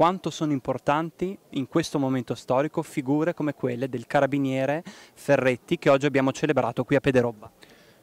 quanto sono importanti in questo momento storico figure come quelle del carabiniere Ferretti che oggi abbiamo celebrato qui a Pederobba.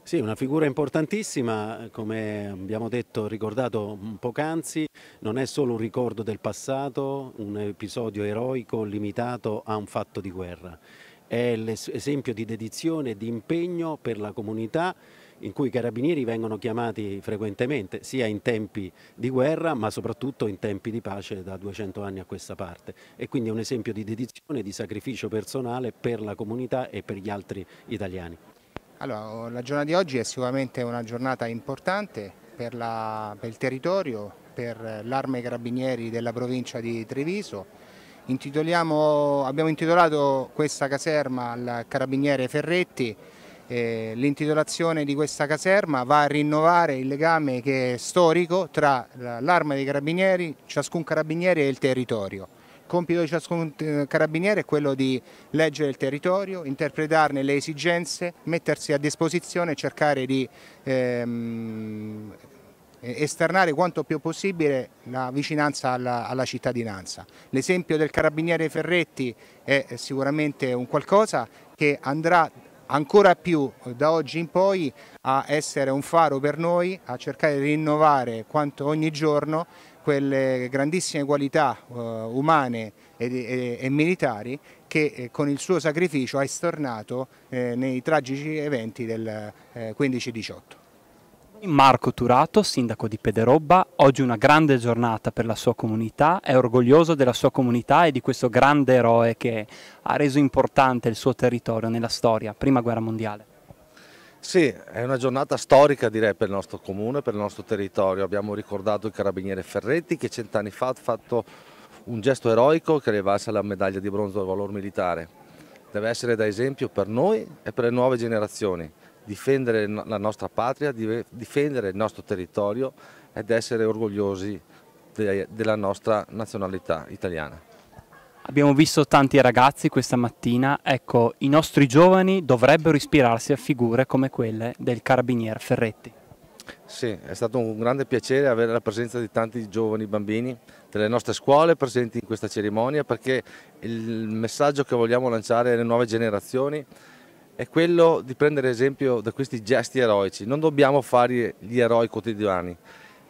Sì, una figura importantissima, come abbiamo detto, ricordato poc'anzi, non è solo un ricordo del passato, un episodio eroico limitato a un fatto di guerra. È l'esempio di dedizione e di impegno per la comunità in cui i carabinieri vengono chiamati frequentemente, sia in tempi di guerra ma soprattutto in tempi di pace da 200 anni a questa parte. E quindi è un esempio di dedizione e di sacrificio personale per la comunità e per gli altri italiani. Allora, la giornata di oggi è sicuramente una giornata importante per il territorio, per l'Arma dei Carabinieri della provincia di Treviso. Abbiamo intitolato questa caserma al Carabiniere Ferretti. L'intitolazione di questa caserma va a rinnovare il legame che è storico tra l'Arma dei Carabinieri, ciascun carabiniere e il territorio. Il compito di ciascun carabiniere è quello di leggere il territorio, interpretarne le esigenze, mettersi a disposizione e cercare di esternare quanto più possibile la vicinanza alla cittadinanza. L'esempio del carabiniere Ferretti è sicuramente un qualcosa che andrà ancora più da oggi in poi a essere un faro per noi, a cercare di rinnovare ogni giorno quelle grandissime qualità umane e militari che con il suo sacrificio ha estornato nei tragici eventi del 15-18. Marco Turato, sindaco di Pederobba, oggi una grande giornata per la sua comunità, è orgoglioso della sua comunità e di questo grande eroe che ha reso importante il suo territorio nella storia, prima guerra mondiale. Sì, è una giornata storica direi per il nostro comune, per il nostro territorio. Abbiamo ricordato il carabiniere Ferretti che 100 anni fa ha fatto un gesto eroico che le valsa la medaglia di bronzo del valor militare. Deve essere da esempio per noi e per le nuove generazioni. Difendere la nostra patria, difendere il nostro territorio ed essere orgogliosi della nostra nazionalità italiana. Abbiamo visto tanti ragazzi questa mattina, ecco, i nostri giovani dovrebbero ispirarsi a figure come quelle del carabiniere Ferretti. Sì, è stato un grande piacere avere la presenza di tanti giovani bambini delle nostre scuole presenti in questa cerimonia, perché il messaggio che vogliamo lanciare alle nuove generazioni è quello di prendere esempio da questi gesti eroici. Non dobbiamo fare gli eroi quotidiani.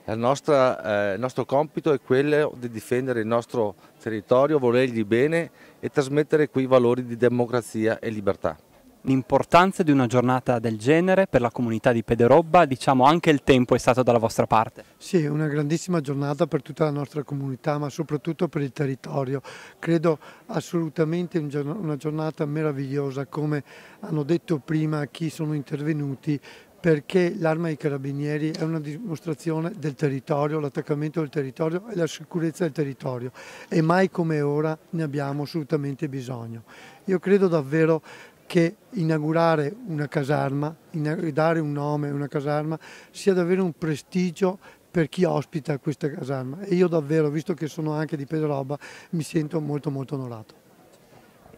Il nostro compito è quello di difendere il nostro territorio, volergli bene e trasmettere quei valori di democrazia e libertà. L'importanza di una giornata del genere per la comunità di Pederobba, diciamo anche il tempo è stato dalla vostra parte. Sì, è una grandissima giornata per tutta la nostra comunità, ma soprattutto per il territorio. Credo assolutamente una giornata meravigliosa, come hanno detto prima chi sono intervenuti, perché l'Arma dei Carabinieri è una dimostrazione del territorio, l'attaccamento del territorio e la sicurezza del territorio, e mai come ora ne abbiamo assolutamente bisogno. Io credo davvero che inaugurare una caserma, dare un nome a una caserma, sia davvero un prestigio per chi ospita questa caserma, e io davvero, visto che sono anche di Pederobba, mi sento molto molto onorato.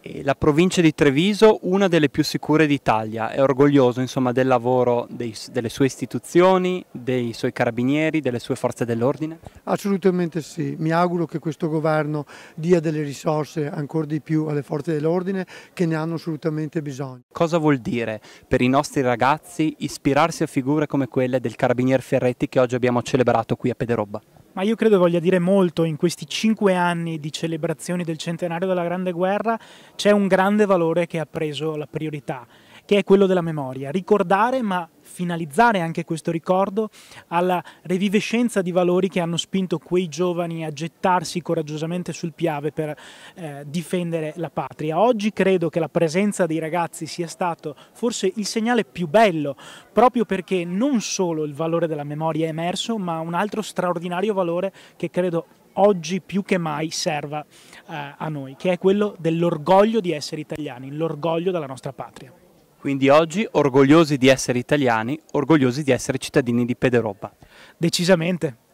E la provincia di Treviso, una delle più sicure d'Italia, è orgoglioso insomma del lavoro delle sue istituzioni, dei suoi carabinieri, delle sue forze dell'ordine? Assolutamente sì, mi auguro che questo governo dia delle risorse ancora di più alle forze dell'ordine che ne hanno assolutamente bisogno. Cosa vuol dire per i nostri ragazzi ispirarsi a figure come quelle del carabiniere Ferretti che oggi abbiamo celebrato qui a Pederobba? Ma io credo voglia dire molto. In questi 5 anni di celebrazioni del centenario della Grande Guerra c'è un grande valore che ha preso la priorità, che è quello della memoria. Ricordare, ma finalizzare anche questo ricordo alla revivescenza di valori che hanno spinto quei giovani a gettarsi coraggiosamente sul Piave per difendere la patria. Oggi credo che la presenza dei ragazzi sia stato forse il segnale più bello, proprio perché non solo il valore della memoria è emerso, ma un altro straordinario valore che credo oggi più che mai serva a noi, che è quello dell'orgoglio di essere italiani, l'orgoglio della nostra patria. Quindi oggi orgogliosi di essere italiani, orgogliosi di essere cittadini di Pederobba. Decisamente.